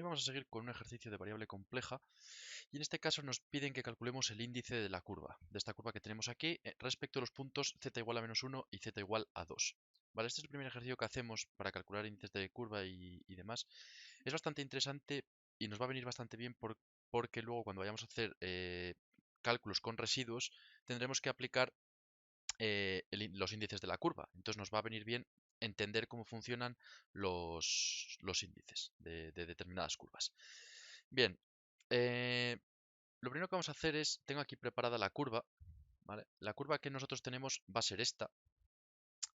Y vamos a seguir con un ejercicio de variable compleja. Y en este caso nos piden que calculemos el índice de la curva, de esta curva que tenemos aquí, respecto a los puntos z igual a -1 y z igual a 2. Vale, este es el primer ejercicio que hacemos para calcular índices de curva y demás. Es bastante interesante y nos va a venir bastante bien porque luego cuando vayamos a hacer cálculos con residuos tendremos que aplicar los índices de la curva. Entonces nos va a venir bien entender cómo funcionan los índices de determinadas curvas. Bien, lo primero que vamos a hacer es, tengo aquí preparada la curva, ¿vale? La curva que nosotros tenemos va a ser esta.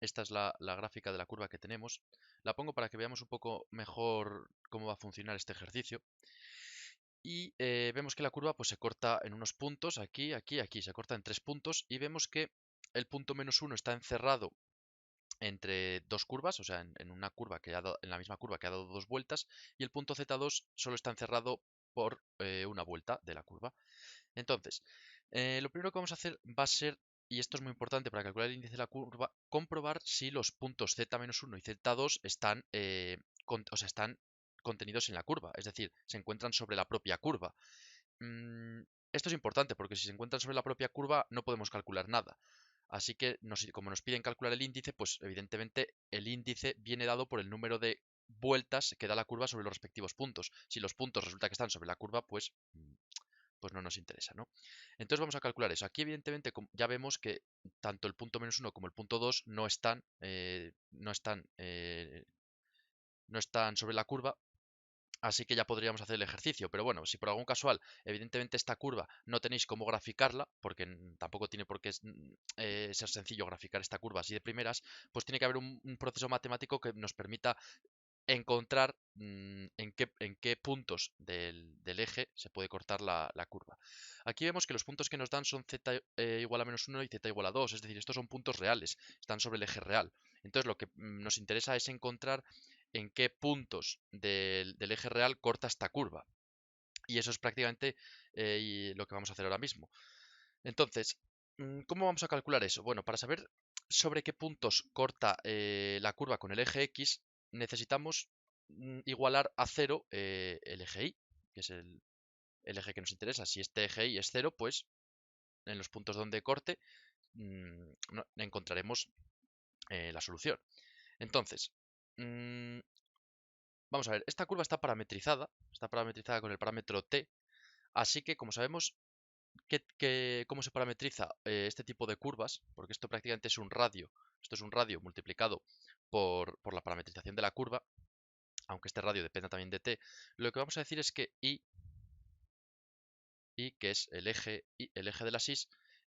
Esta es la gráfica de la curva que tenemos. La pongo para que veamos un poco mejor cómo va a funcionar este ejercicio. Y vemos que la curva pues, se corta en unos puntos, aquí, aquí, aquí, se corta en 3 puntos y vemos que el punto -1 está encerrado entre dos curvas, o sea, en una curva en la misma curva que ha dado 2 vueltas, y el punto Z2 solo está encerrado por una vuelta de la curva. Entonces, lo primero que vamos a hacer va a ser, y esto es muy importante para calcular el índice de la curva, comprobar si los puntos Z-1 y Z2 están, están contenidos en la curva, es decir, se encuentran sobre la propia curva. Mm, Esto es importante porque si se encuentran sobre la propia curva no podemos calcular nada. Así que, como nos piden calcular el índice, pues evidentemente el índice viene dado por el número de vueltas que da la curva sobre los respectivos puntos. Si los puntos resulta que están sobre la curva, pues no nos interesa, ¿no? Entonces vamos a calcular eso. Aquí evidentemente ya vemos que tanto el punto -1 como el punto 2 no están sobre la curva. Así que ya podríamos hacer el ejercicio, pero bueno, si por algún casual, evidentemente esta curva no tenéis cómo graficarla, porque tampoco tiene por qué ser sencillo graficar esta curva así de primeras, pues tiene que haber un proceso matemático que nos permita encontrar en qué puntos del eje se puede cortar la curva. Aquí vemos que los puntos que nos dan son z igual a -1 y z igual a 2, es decir, estos son puntos reales, están sobre el eje real. Entonces lo que nos interesa es encontrar en qué puntos del eje real corta esta curva. Y eso es prácticamente lo que vamos a hacer ahora mismo. Entonces, ¿cómo vamos a calcular eso? Bueno, para saber sobre qué puntos corta la curva con el eje X, necesitamos igualar a 0 el eje Y, que es el eje que nos interesa. Si este eje Y es 0, pues en los puntos donde corte encontraremos la solución. Entonces, mm, vamos a ver, esta curva está parametrizada con el parámetro t, así que como sabemos cómo se parametriza este tipo de curvas, porque esto prácticamente es un radio, esto es un radio multiplicado por la parametrización de la curva, aunque este radio dependa también de t, lo que vamos a decir es que y que es el eje de las Y,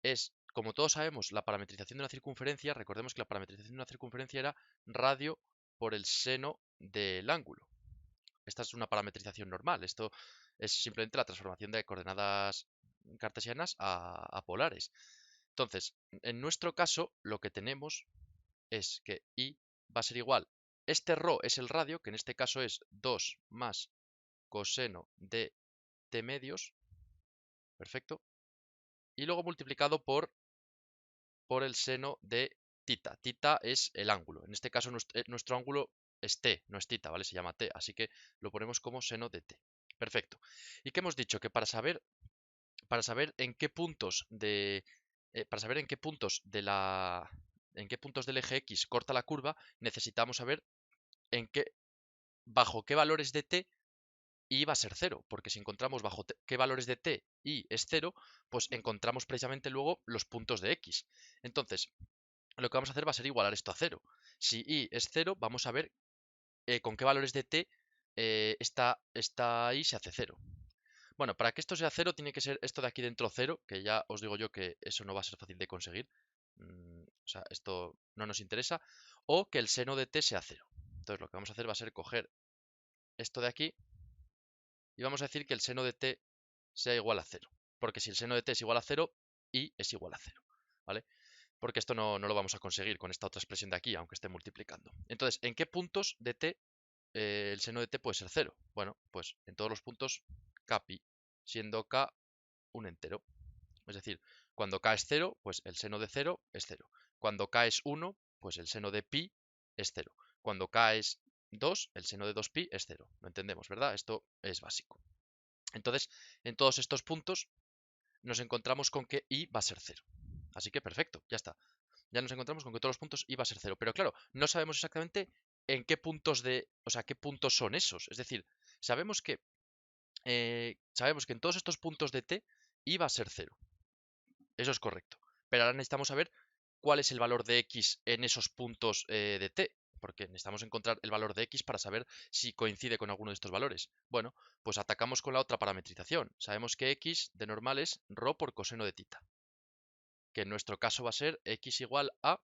es, como todos sabemos, la parametrización de una circunferencia. Recordemos que la parametrización de una circunferencia era radio por el seno del ángulo. Esta es una parametrización normal. Esto es simplemente la transformación de coordenadas cartesianas a polares. Entonces, en nuestro caso, lo que tenemos es que I va a ser igual. Este ρ es el radio, que en este caso es 2 más coseno de t medios. Perfecto. Y luego multiplicado por el seno de tita. Tita es el ángulo. En este caso, nuestro ángulo es t, no es tita, ¿vale? Se llama t, así que lo ponemos como seno de t. Perfecto. ¿Y qué hemos dicho? Que para saber en qué puntos en qué puntos del eje X corta la curva, necesitamos saber bajo qué valores de t y va a ser 0, porque si encontramos bajo qué valores de t y es 0, pues encontramos precisamente luego los puntos de X. Entonces, lo que vamos a hacer va a ser igualar esto a 0. Si y es 0, vamos a ver con qué valores de t esta y se hace 0. Bueno, para que esto sea 0 tiene que ser esto de aquí dentro 0, que ya os digo yo que eso no va a ser fácil de conseguir. O sea, esto no nos interesa. O que el seno de t sea 0. Entonces lo que vamos a hacer va a ser coger esto de aquí y vamos a decir que el seno de t sea igual a 0. Porque si el seno de t es igual a 0, y es igual a 0. ¿Vale? Porque esto no lo vamos a conseguir con esta otra expresión de aquí, aunque esté multiplicando. Entonces, ¿en qué puntos de t el seno de t puede ser 0? Bueno, pues en todos los puntos Kpi, siendo k un entero. Es decir, cuando k es 0, pues el seno de 0 es 0. Cuando k es 1, pues el seno de pi es 0. Cuando k es 2, el seno de 2pi es 0. Lo entendemos, ¿verdad? Esto es básico. Entonces, en todos estos puntos nos encontramos con que i va a ser 0. Así que perfecto, ya está. Ya nos encontramos con que todos los puntos i va a ser 0. Pero claro, no sabemos exactamente en qué puntos qué puntos son esos. Es decir, sabemos que en todos estos puntos de t i va a ser 0. Eso es correcto. Pero ahora necesitamos saber cuál es el valor de x en esos puntos de t, porque necesitamos encontrar el valor de x para saber si coincide con alguno de estos valores. Bueno, pues atacamos con la otra parametrización. Sabemos que x de normal es ρ por coseno de tita, que en nuestro caso va a ser x igual a,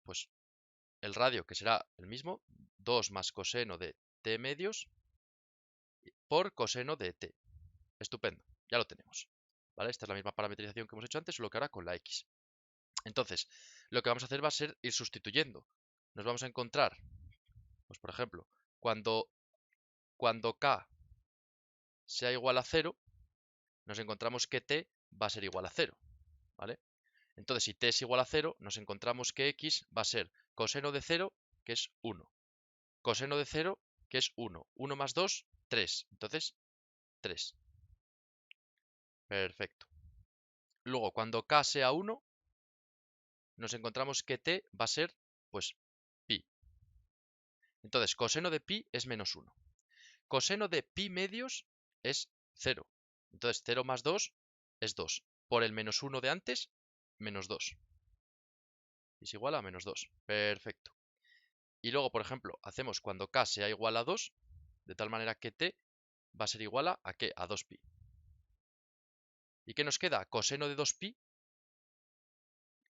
pues, el radio, que será el mismo, 2 más coseno de t medios por coseno de t. Estupendo, ya lo tenemos. ¿Vale? Esta es la misma parametrización que hemos hecho antes, solo que ahora con la x. Entonces, lo que vamos a hacer va a ser ir sustituyendo. Nos vamos a encontrar, pues por ejemplo, cuando k sea igual a 0, nos encontramos que t va a ser igual a 0, ¿vale? Entonces, si t es igual a 0, nos encontramos que x va a ser coseno de 0, que es 1. Coseno de 0, que es 1. 1 más 2, 3. Entonces, 3. Perfecto. Luego, cuando k sea 1, nos encontramos que t va a ser, pues, pi. Entonces, coseno de pi es menos 1. Coseno de pi medios es 0. Entonces 0 más 2 es 2. Por el menos 1 de antes, menos 2. Es igual a menos 2. Perfecto. Y luego, por ejemplo, hacemos cuando k sea igual a 2, de tal manera que t va a ser igual ¿a qué? A 2pi. ¿Y qué nos queda? Coseno de 2pi.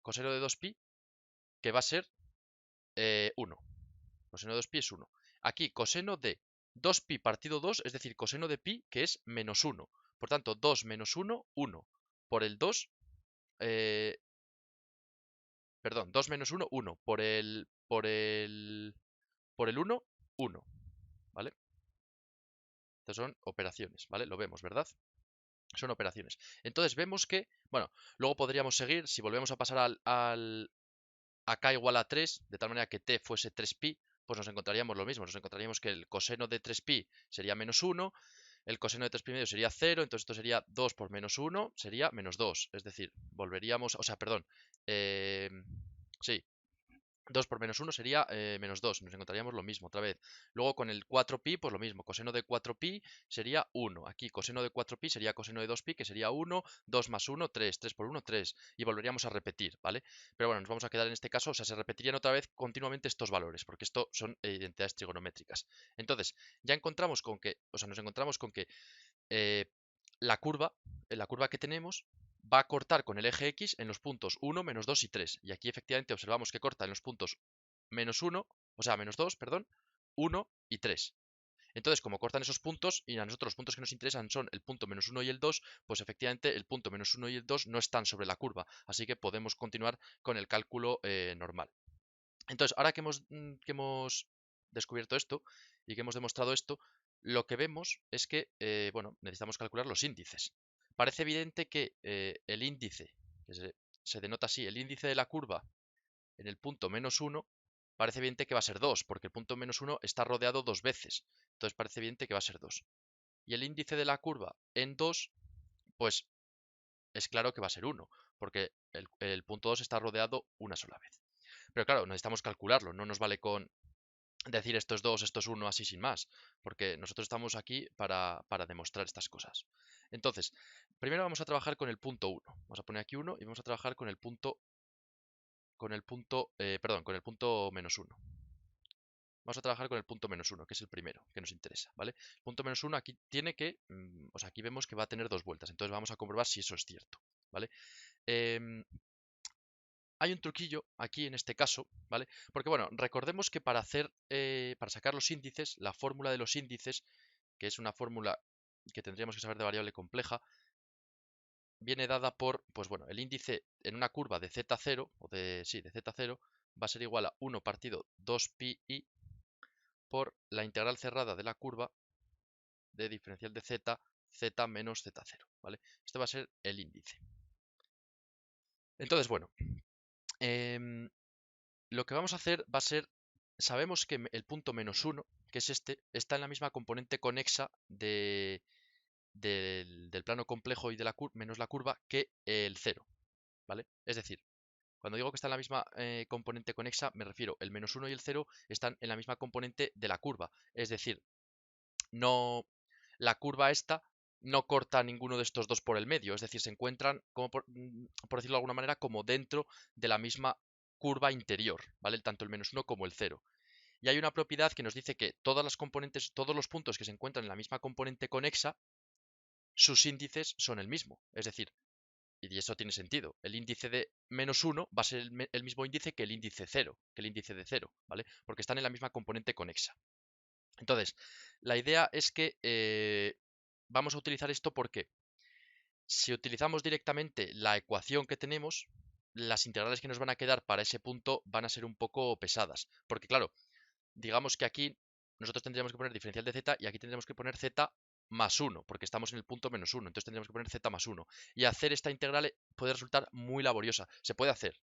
Coseno de 2pi, que va a ser 1. Coseno de 2pi es 1. Aquí, coseno de 2pi partido 2, es decir, coseno de pi, que es menos 1. Por tanto, 2 menos 1, 1. Por el 2, perdón, 2 menos 1, 1. Por el 1, 1. ¿Vale? Estas son operaciones, ¿vale? Lo vemos, ¿verdad? Son operaciones. Entonces vemos que, bueno, luego podríamos seguir, si volvemos a pasar a k igual a 3, de tal manera que t fuese 3pi, pues nos encontraríamos lo mismo. Nos encontraríamos que el coseno de 3pi sería menos 1, el coseno de 3pi medio sería 0, entonces esto sería 2 por menos 1, sería menos 2. Es decir, volveríamos, o sea, perdón, sí, 2 por menos 1 sería menos 2, nos encontraríamos lo mismo otra vez. Luego con el 4pi, pues lo mismo, coseno de 4pi sería 1. Aquí coseno de 4pi sería coseno de 2pi, que sería 1, 2 más 1, 3, 3 por 1, 3. Y volveríamos a repetir, ¿vale? Pero bueno, nos vamos a quedar en este caso, o sea, se repetirían otra vez continuamente estos valores, porque esto son identidades trigonométricas. Entonces, ya encontramos con que, o sea, nos encontramos con que eh, la curva que tenemos va a cortar con el eje X en los puntos 1, menos 2 y 3. Y aquí efectivamente observamos que corta en los puntos menos 1, o sea, menos 2, perdón, 1 y 3. Entonces, como cortan esos puntos, y a nosotros los puntos que nos interesan son el punto menos 1 y el 2, pues efectivamente el punto menos 1 y el 2 no están sobre la curva. Así que podemos continuar con el cálculo normal. Entonces, ahora que hemos descubierto esto y que hemos demostrado esto, lo que vemos es que, bueno, necesitamos calcular los índices. Parece evidente que el índice, que se denota así, el índice de la curva en el punto menos 1, parece evidente que va a ser 2, porque el punto menos 1 está rodeado 2 veces. Entonces parece evidente que va a ser 2. Y el índice de la curva en 2, pues es claro que va a ser 1, porque el punto 2 está rodeado una sola vez. Pero claro, necesitamos calcularlo, no nos vale con decir esto es 2, esto es 1, así sin más, porque nosotros estamos aquí para demostrar estas cosas. Entonces, primero vamos a trabajar con el punto 1. Vamos a poner aquí 1 y vamos a trabajar con el punto, perdón, con el punto menos 1. Vamos a trabajar con el punto menos 1, que es el primero que nos interesa, ¿vale? El punto menos 1 aquí tiene que, o sea, aquí vemos que va a tener 2 vueltas, entonces vamos a comprobar si eso es cierto, ¿vale? Hay un truquillo aquí en este caso, ¿vale? Porque bueno, recordemos que para sacar los índices, la fórmula de los índices, que es una fórmula que tendríamos que saber de variable compleja, viene dada por, pues bueno, el índice en una curva de z0, de z0, va a ser igual a 1 partido 2pi por la integral cerrada de la curva de diferencial de z menos z0, ¿vale? Este va a ser el índice. Entonces, bueno, lo que vamos a hacer va a ser sabemos que el punto -1, que es este, está en la misma componente conexa del plano complejo y de menos la curva que el 0, ¿vale? Es decir, cuando digo que está en la misma componente conexa, me refiero, el -1 y el 0 están en la misma componente de la curva. Es decir, no, la curva esta no corta ninguno de estos dos por el medio. Es decir, se encuentran, como por decirlo de alguna manera, como dentro de la misma curva interior, ¿vale? Tanto el -1 como el 0. Y hay una propiedad que nos dice que todas las componentes, todos los puntos que se encuentran en la misma componente conexa, sus índices son el mismo. Es decir, y eso tiene sentido, el índice de -1 va a ser el mismo índice que el índice 0, que el índice de 0, ¿vale? Porque están en la misma componente conexa. Entonces, la idea es que vamos a utilizar esto porque si utilizamos directamente la ecuación que tenemos, las integrales que nos van a quedar para ese punto van a ser un poco pesadas. Porque claro, digamos que aquí nosotros tendríamos que poner diferencial de z y aquí tendríamos que poner z más 1, porque estamos en el punto -1, entonces tendríamos que poner z más 1. Y hacer esta integral puede resultar muy laboriosa. Se puede hacer,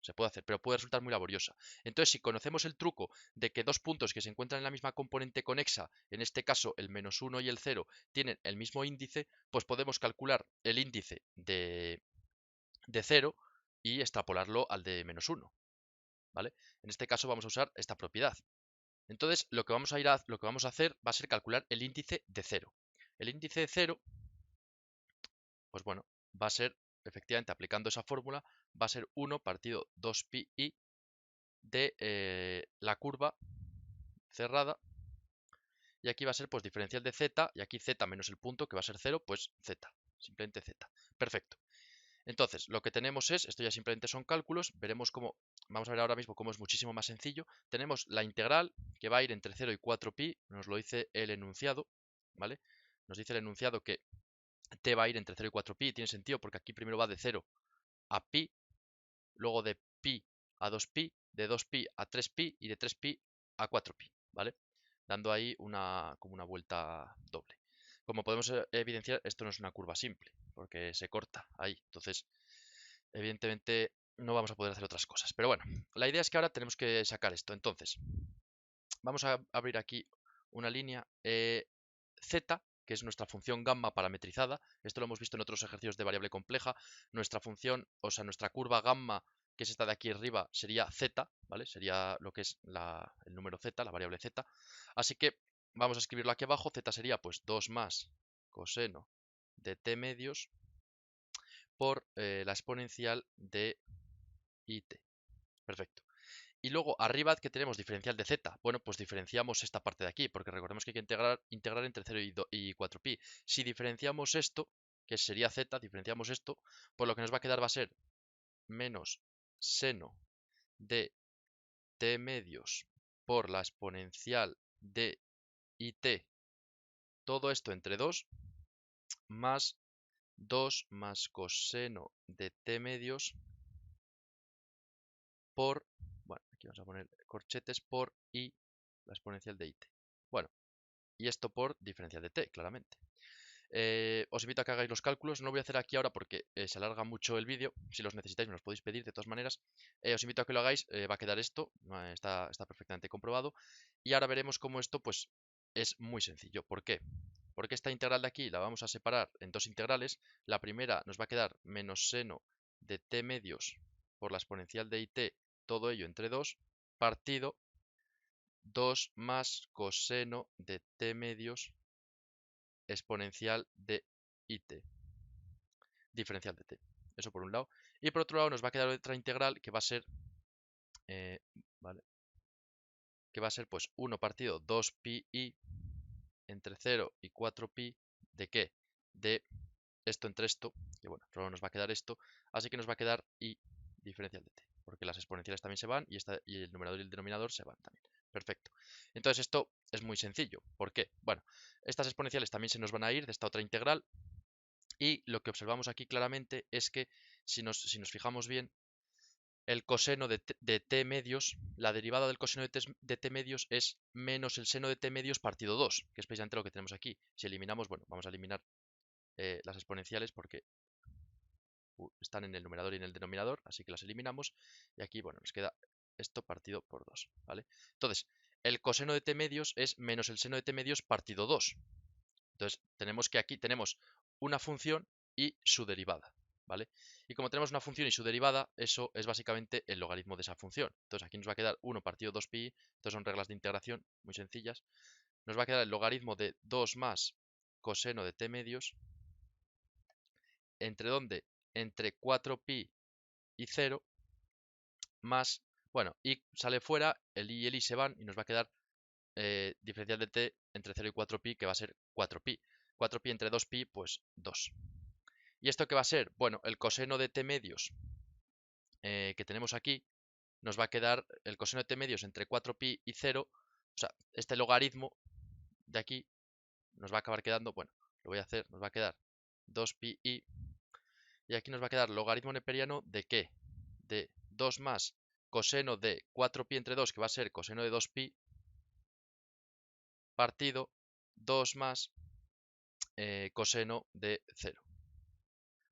pero puede resultar muy laboriosa. Entonces, si conocemos el truco de que dos puntos que se encuentran en la misma componente conexa, en este caso el -1 y el 0, tienen el mismo índice, pues podemos calcular el índice de 0 y extrapolarlo al de -1, ¿vale? En este caso vamos a usar esta propiedad. Entonces, lo que vamos a hacer va a ser calcular el índice de 0. El índice de 0, pues bueno, va a ser, efectivamente, aplicando esa fórmula, va a ser 1 partido 2pi de la curva cerrada. Y aquí va a ser, pues, diferencial de z, y aquí z menos el punto, que va a ser 0, pues z. Simplemente z. Perfecto. Entonces, lo que tenemos es, esto ya simplemente son cálculos, veremos cómo, vamos a ver ahora mismo cómo es muchísimo más sencillo. Tenemos la integral que va a ir entre 0 y 4pi, nos lo dice el enunciado, ¿vale? Nos dice el enunciado que t va a ir entre 0 y 4pi, y tiene sentido porque aquí primero va de 0 a pi, luego de pi a 2pi, de 2pi a 3pi y de 3pi a 4pi, ¿vale? Dando ahí como una vuelta doble. Como podemos evidenciar, esto no es una curva simple, porque se corta ahí. Entonces, evidentemente no vamos a poder hacer otras cosas. Pero bueno, la idea es que ahora tenemos que sacar esto. Entonces, vamos a abrir aquí una línea z, que es nuestra función gamma parametrizada. Esto lo hemos visto en otros ejercicios de variable compleja. Nuestra función, o sea, nuestra curva gamma, que es esta de aquí arriba, sería z, ¿vale? Sería lo que es el número z, la variable z. Así que vamos a escribirlo aquí abajo. Z sería pues 2 más coseno de t medios por la exponencial de it. Perfecto. Y luego arriba que tenemos diferencial de z. Bueno, pues diferenciamos esta parte de aquí, porque recordemos que hay que integrar entre 0 y 4pi. Si diferenciamos esto, que sería z, diferenciamos esto, pues lo que nos va a quedar va a ser menos seno de t medios por la exponencial de it, todo esto entre 2, más 2 más coseno de t medios por, bueno, aquí vamos a poner corchetes, por i, la exponencial de it. Bueno, y esto por diferencial de t, claramente. Os invito a que hagáis los cálculos, no lo voy a hacer aquí ahora porque se alarga mucho el vídeo. Si los necesitáis me los podéis pedir de todas maneras. Os invito a que lo hagáis, va a quedar esto, está perfectamente comprobado. Y ahora veremos cómo esto pues es muy sencillo. ¿Por qué? Porque esta integral de aquí la vamos a separar en dos integrales. La primera nos va a quedar menos seno de t medios por la exponencial de it, todo ello entre 2, partido 2 más coseno de t medios exponencial de it, diferencial de t. Eso por un lado. Y por otro lado nos va a quedar otra integral que va a ser, ¿vale? Que va a ser pues 1 partido 2pi i entre 0 y 4pi, ¿de qué? De esto entre esto, que bueno, solo nos va a quedar esto, así que nos va a quedar i diferencial de t, porque las exponenciales también se van y el numerador y el denominador se van también. Perfecto. Entonces esto es muy sencillo. ¿Por qué? Bueno, estas exponenciales también se nos van a ir de esta otra integral. Y lo que observamos aquí claramente es que si nos fijamos bien, el coseno de t medios, la derivada del coseno de t medios es menos el seno de t medios partido 2, que es precisamente lo que tenemos aquí. Si eliminamos, bueno, vamos a eliminar las exponenciales porque están en el numerador y en el denominador, así que las eliminamos. Y aquí, bueno, nos queda esto partido por 2, ¿vale? Entonces, el coseno de t medios es menos el seno de t medios partido 2. Entonces, tenemos que aquí tenemos una función y su derivada, ¿vale? Y como tenemos una función y su derivada, eso es básicamente el logaritmo de esa función. Entonces, aquí nos va a quedar 1 partido 2pi, estas son reglas de integración muy sencillas. Nos va a quedar el logaritmo de 2 más coseno de t medios, ¿entre dónde? Entre 4pi y 0, más, bueno, y sale fuera, el i y el i se van y nos va a quedar diferencial de t entre 0 y 4pi, que va a ser 4pi. 4pi entre 2pi, pues 2. ¿Y esto qué va a ser? Bueno, el coseno de t medios que tenemos aquí, nos va a quedar el coseno de t medios entre 4pi y 0, o sea, este logaritmo de aquí nos va a acabar quedando, bueno, lo voy a hacer, nos va a quedar 2pi y aquí nos va a quedar logaritmo neperiano de ¿qué? De 2 más coseno de 4pi entre 2, que va a ser coseno de 2pi, partido 2 más coseno de 0.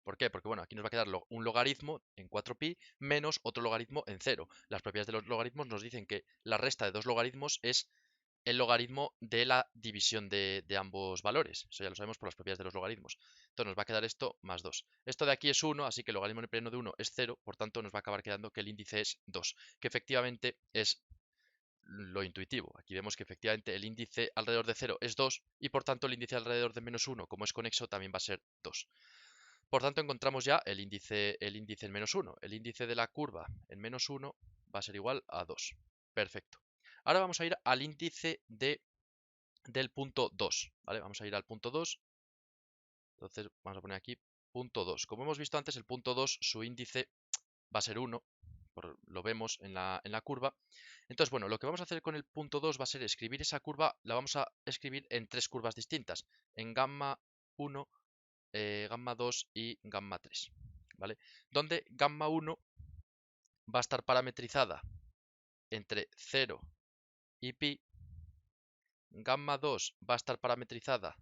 ¿Por qué? Porque bueno, aquí nos va a quedar un logaritmo en 4pi menos otro logaritmo en 0. Las propiedades de los logaritmos nos dicen que la resta de dos logaritmos es el logaritmo de la división de ambos valores. Eso ya lo sabemos por las propiedades de los logaritmos. Entonces nos va a quedar esto más 2. Esto de aquí es 1, así que el logaritmo neperiano de 1 es 0, por tanto nos va a acabar quedando que el índice es 2, que efectivamente es lo intuitivo. Aquí vemos que efectivamente el índice alrededor de 0 es 2 y por tanto el índice alrededor de menos 1, como es conexo, también va a ser 2. Por tanto, encontramos ya el índice en menos 1. El índice de la curva en menos 1 va a ser igual a 2. Perfecto. Ahora vamos a ir al índice del punto 2. ¿Vale? Vamos a ir al punto 2. Entonces vamos a poner aquí punto 2. Como hemos visto antes, el punto 2, su índice va a ser 1. Lo vemos en la curva. Entonces, bueno, lo que vamos a hacer con el punto 2 va a ser escribir esa curva, la vamos a escribir en tres curvas distintas. En gamma 1, gamma 2 y gamma 3, ¿vale? Donde gamma 1 va a estar parametrizada entre 0 y pi, gamma 2 va a estar parametrizada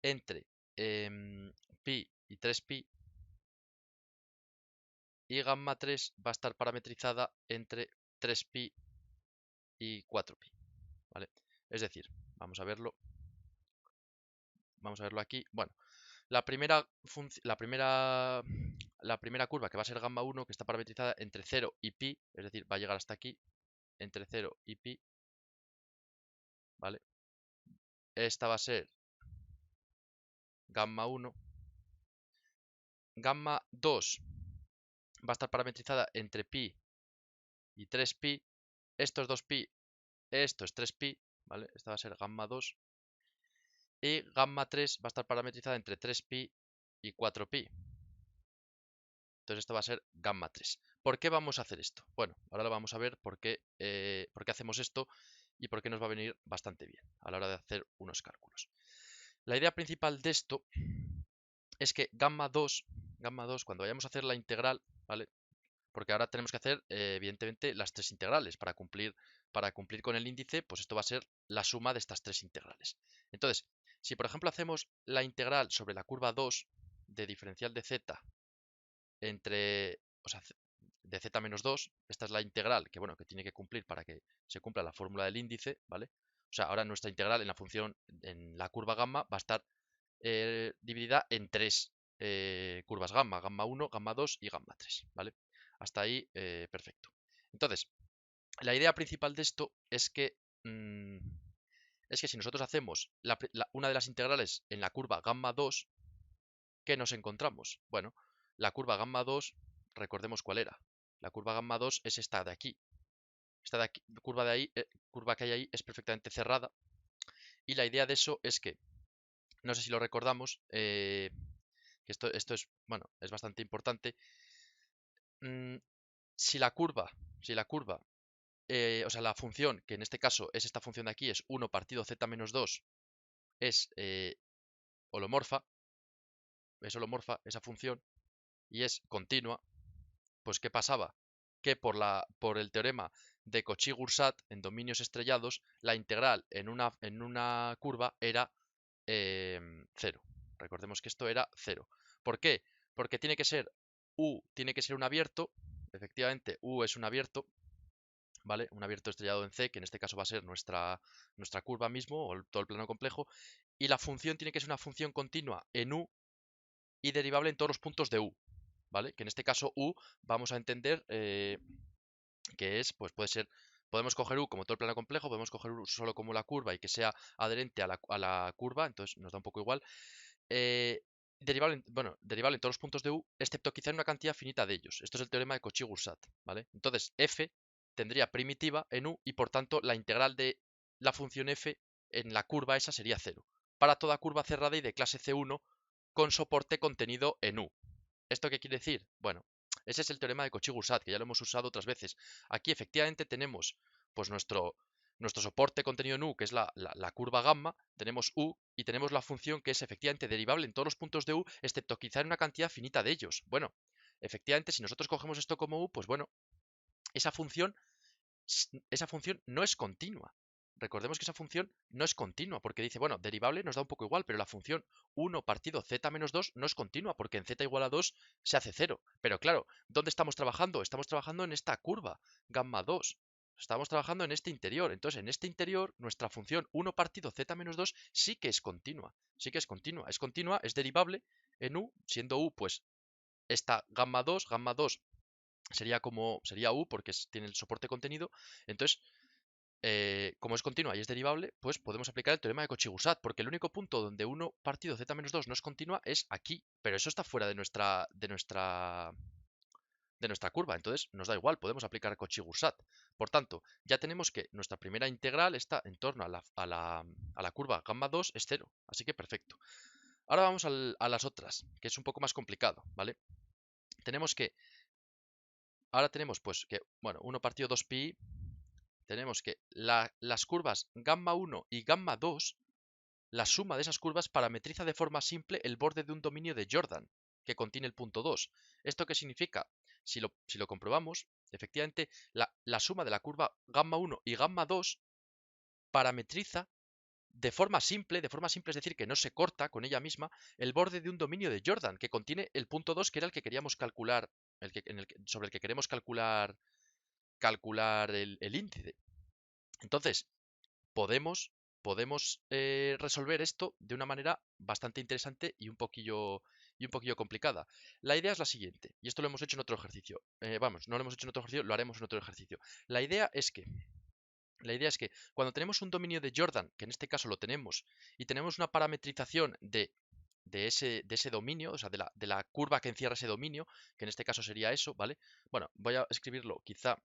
entre pi y 3pi, y gamma 3 va a estar parametrizada entre 3pi y 4pi, ¿vale? Es decir, vamos a verlo aquí. Bueno, la primera curva, que va a ser gamma 1, que está parametrizada entre 0 y pi, es decir, va a llegar hasta aquí, entre 0 y pi, ¿vale? Esta va a ser gamma 1. Gamma 2 va a estar parametrizada entre pi y 3pi. Esto es 2pi, esto es 3pi, ¿vale? Esta va a ser gamma 2. Y gamma 3 va a estar parametrizada entre 3pi y 4pi. Entonces esto va a ser gamma 3. ¿Por qué vamos a hacer esto? Bueno, ahora lo vamos a ver por qué hacemos esto y por qué nos va a venir bastante bien a la hora de hacer unos cálculos. La idea principal de esto es que gamma 2, cuando vayamos a hacer la integral, ¿vale? Porque ahora tenemos que hacer, evidentemente, las tres integrales. Para cumplir con el índice, pues esto va a ser la suma de estas tres integrales. Entonces, si por ejemplo hacemos la integral sobre la curva 2 de diferencial de z entre, o sea, de z menos 2, esta es la integral que, bueno, que tiene que cumplir para que se cumpla la fórmula del índice, ¿vale? O sea, ahora nuestra integral en la función, en la curva gamma, va a estar dividida en tres curvas gamma, gamma 1, gamma 2 y gamma 3, ¿vale? Hasta ahí, perfecto. Entonces, la idea principal de esto es que si nosotros hacemos una de las integrales en la curva gamma 2, ¿qué nos encontramos? Bueno, la curva gamma 2, recordemos cuál era. La curva gamma 2 es esta de aquí. Esta de aquí, curva que hay ahí es perfectamente cerrada. Y la idea de eso es que, no sé si lo recordamos, que esto es, bueno, es bastante importante. Si la curva, o sea, la función, que en este caso es esta función de aquí, es 1 partido z menos 2, es holomorfa, esa función, y es continua, pues ¿qué pasaba? Que por el teorema de Cauchy-Goursat en dominios estrellados, la integral en una curva era 0. Recordemos que esto era 0. ¿Por qué? Porque tiene que ser un abierto, efectivamente U es un abierto, ¿vale? Un abierto estrellado en C, que en este caso va a ser nuestra curva mismo, o todo el plano complejo, y la función tiene que ser una función continua en U y derivable en todos los puntos de U, ¿vale? Que en este caso U vamos a entender que es, pues puede ser, podemos coger U como todo el plano complejo, podemos coger U solo como la curva y que sea adherente a la curva, entonces nos da un poco igual. Derivable, bueno, derivable en todos los puntos de U, excepto quizá en una cantidad finita de ellos. Esto es el teorema de Cauchy-Goursat, ¿vale? Entonces, f tendría primitiva en U y por tanto la integral de la función f en la curva esa sería 0. Para toda curva cerrada y de clase C1 con soporte contenido en U. ¿Esto qué quiere decir? Bueno, ese es el teorema de Cauchy-Goursat, que ya lo hemos usado otras veces. Aquí efectivamente tenemos pues nuestro soporte contenido en U, que es la curva gamma, tenemos U y tenemos la función que es efectivamente derivable en todos los puntos de U, excepto quizá en una cantidad finita de ellos. Bueno, efectivamente, si nosotros cogemos esto como U, pues bueno, esa función, esa función no es continua. Recordemos que esa función no es continua, porque dice, bueno, derivable nos da un poco igual, pero la función 1 partido z menos 2 no es continua, porque en z igual a 2 se hace 0. Pero claro, ¿dónde estamos trabajando? Estamos trabajando en esta curva, gamma 2. Estamos trabajando en este interior. Entonces, en este interior, nuestra función 1 partido z menos 2 sí que es continua. Sí que es continua. Es continua, es derivable en U, siendo U, pues, esta gamma 2 sería U porque tiene el soporte contenido. Entonces, como es continua y es derivable, pues podemos aplicar el teorema de Cauchy-Goursat, porque el único punto donde 1 partido z menos 2 no es continua es aquí, pero eso está fuera de nuestra curva, entonces nos da igual, podemos aplicar Cauchy-Goursat. Por tanto, ya tenemos que nuestra primera integral está en torno a la curva gamma 2 es 0, así que perfecto. Ahora vamos a las otras, que es un poco más complicado, ¿vale? Ahora tenemos pues que, bueno, 1 partido 2 pi, tenemos que las curvas gamma 1 y gamma 2, la suma de esas curvas parametriza de forma simple el borde de un dominio de Jordan, que contiene el punto 2. ¿Esto qué significa? Si lo comprobamos, efectivamente, la suma de la curva gamma 1 y gamma 2 parametriza de forma simple es decir, que no se corta con ella misma, el borde de un dominio de Jordan, que contiene el punto 2, que era el que queríamos calcular, sobre el que queremos calcular el índice. Entonces, podemos resolver esto de una manera bastante interesante y un poquillo complicada. La idea es la siguiente, y esto lo hemos hecho en otro ejercicio. Vamos, no lo hemos hecho en otro ejercicio, lo haremos en otro ejercicio. La idea es que cuando tenemos un dominio de Jordan, que en este caso lo tenemos, y tenemos una parametrización de ese dominio, o sea, de la curva que encierra ese dominio, que en este caso sería eso, ¿vale? Bueno, voy a escribirlo quizá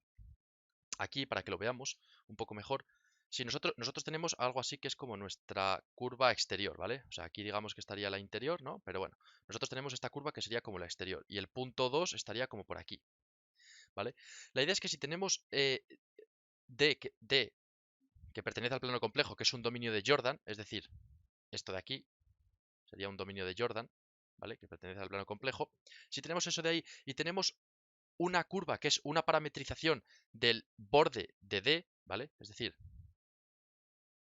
aquí para que lo veamos un poco mejor. Si nosotros tenemos algo así que es como nuestra curva exterior, ¿vale? O sea, aquí digamos que estaría la interior, ¿no? Pero bueno, nosotros tenemos esta curva que sería como la exterior y el punto 2 estaría como por aquí, ¿vale? La idea es que si tenemos D que pertenece al plano complejo, que es un dominio de Jordan, es decir, esto de aquí sería un dominio de Jordan, ¿vale? Que pertenece al plano complejo. Si tenemos eso de ahí y tenemos una curva que es una parametrización del borde de D, ¿vale? Es decir,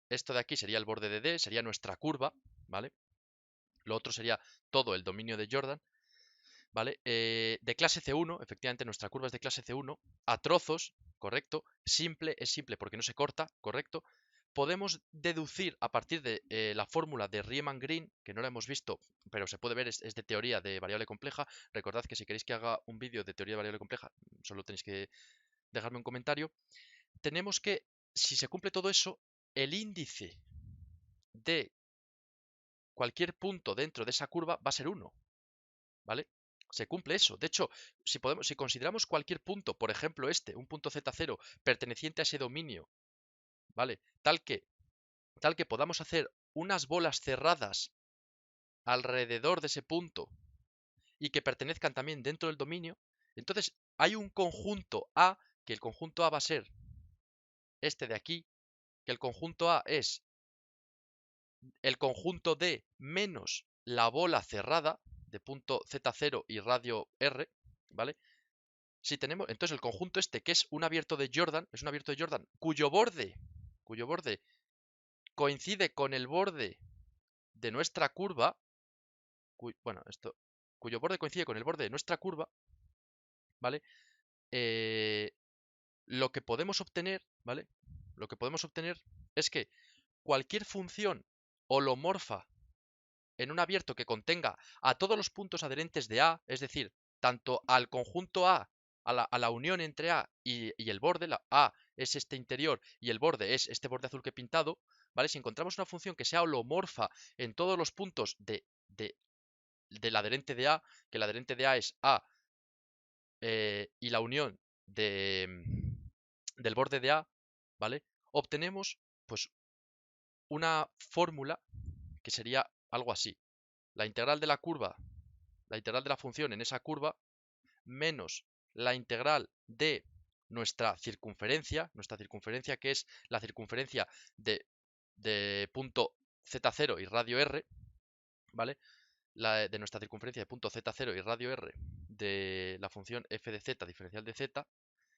esto de aquí sería el borde de D, sería nuestra curva, ¿vale? Lo otro sería todo el dominio de Jordan, ¿vale? De clase C1, efectivamente nuestra curva es de clase C1, a trozos, correcto, simple, es simple porque no se corta, correcto. Podemos deducir a partir de la fórmula de Riemann-Green, que no la hemos visto, pero se puede ver, es de teoría de variable compleja. Recordad que si queréis que haga un vídeo de teoría de variable compleja, solo tenéis que dejarme un comentario. Tenemos que, si se cumple todo eso, el índice de cualquier punto dentro de esa curva va a ser 1, ¿vale? Se cumple eso. De hecho, si consideramos cualquier punto, por ejemplo un punto Z0 perteneciente a ese dominio, ¿vale? Tal que podamos hacer unas bolas cerradas alrededor de ese punto y que pertenezcan también dentro del dominio, entonces hay un conjunto A, que el conjunto A va a ser este de aquí, que el conjunto A es el conjunto D menos la bola cerrada de punto Z0 y radio R, ¿vale? Si tenemos, entonces el conjunto este, que es un abierto de Jordan, es un abierto de Jordan cuyo borde coincide con el borde de nuestra curva, cuyo borde coincide con el borde de nuestra curva, ¿vale? lo que podemos obtener, ¿vale? Lo que podemos obtener es que cualquier función holomorfa en un abierto que contenga a todos los puntos adherentes de A, es decir, tanto al conjunto A, a la unión entre A y el borde, la A es este interior y el borde es este borde azul que he pintado, ¿vale? Si encontramos una función que sea holomorfa en todos los puntos del adherente de A, que el adherente de A es A, y la unión del borde de A, ¿vale? Obtenemos pues una fórmula que sería algo así. La integral de la curva, la integral de la función en esa curva, menos la integral de nuestra circunferencia que es la circunferencia de punto Z0 y radio R, ¿vale? De nuestra circunferencia de punto Z0 y radio R de la función f de z diferencial de z.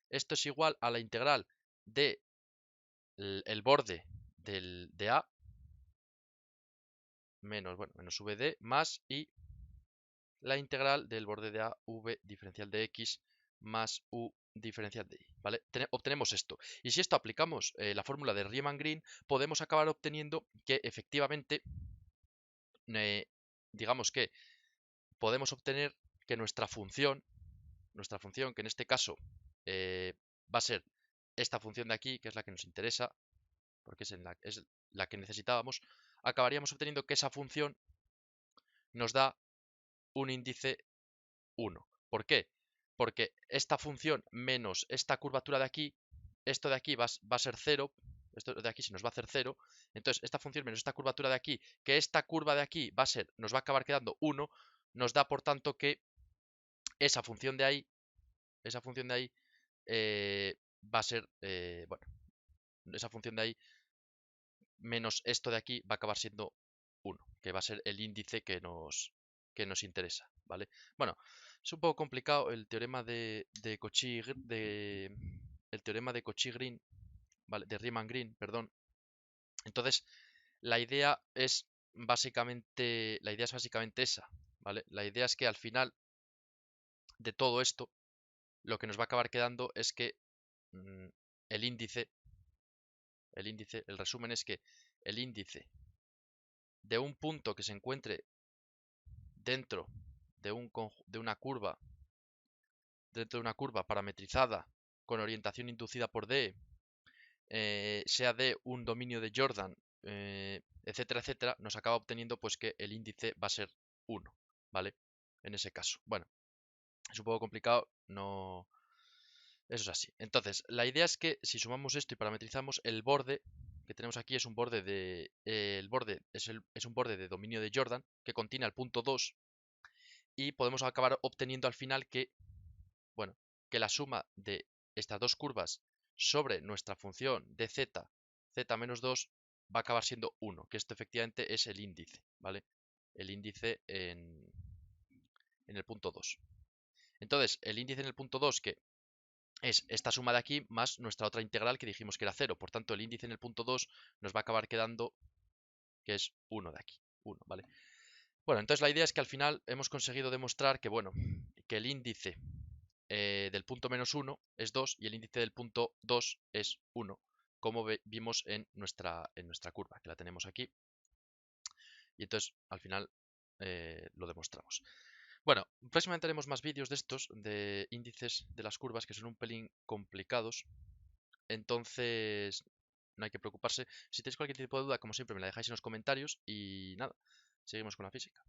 Esto es igual a la integral de el borde de A menos, bueno, menos vd más y la integral del borde de A v diferencial de x más u diferencial de y, ¿vale? Obtenemos esto. Y si esto aplicamos la fórmula de Riemann-Green, podemos acabar obteniendo que efectivamente, digamos que podemos obtener que nuestra función, que en este caso va a ser esta función de aquí, que es la que nos interesa, porque es la que necesitábamos, acabaríamos obteniendo que esa función nos da un índice 1. ¿Por qué? Porque esta función menos esta curvatura de aquí, esto de aquí va a ser 0, esto de aquí se nos va a hacer 0, entonces esta función menos esta curvatura de aquí, que esta curva de aquí nos va a acabar quedando 1, nos da por tanto que esa función de ahí, va a ser, bueno, esa función de ahí menos esto de aquí va a acabar siendo 1, que va a ser el índice que nos interesa, ¿vale? Bueno, es un poco complicado el teorema de el teorema de Cauchy-Green, ¿vale? De Riemann-Green, perdón. Entonces, la idea es básicamente esa, ¿vale? La idea es que al final de todo esto, lo que nos va a acabar quedando es que mm, el índice, el resumen es que el índice de un punto que se encuentre dentro de una curva, parametrizada con orientación inducida por D, sea de un dominio de Jordan, etcétera, etcétera, nos acaba obteniendo pues que el índice va a ser 1, ¿vale? En ese caso. Bueno, es un poco complicado, no... Eso es así. Entonces, la idea es que si sumamos esto y parametrizamos, el borde que tenemos aquí es un borde el borde es un borde de dominio de Jordan que contiene al punto 2 y podemos acabar obteniendo al final que, bueno, que la suma de estas dos curvas sobre nuestra función de z, z menos 2, va a acabar siendo 1, que esto efectivamente es el índice, ¿vale? El índice en el punto 2. Entonces, el índice en el punto 2, que es esta suma de aquí más nuestra otra integral que dijimos que era 0. Por tanto, el índice en el punto 2 nos va a acabar quedando que es 1 de aquí. 1, ¿vale? Bueno, entonces la idea es que al final hemos conseguido demostrar que, bueno, que el índice del punto menos 1 es 2 y el índice del punto 2 es 1, como vimos en nuestra curva, que la tenemos aquí. Y entonces, al final, lo demostramos. Bueno, próximamente haremos más vídeos de estos, de índices de las curvas, que son un pelín complicados. Entonces, no hay que preocuparse. Si tenéis cualquier tipo de duda, como siempre, me la dejáis en los comentarios y nada, seguimos con la física.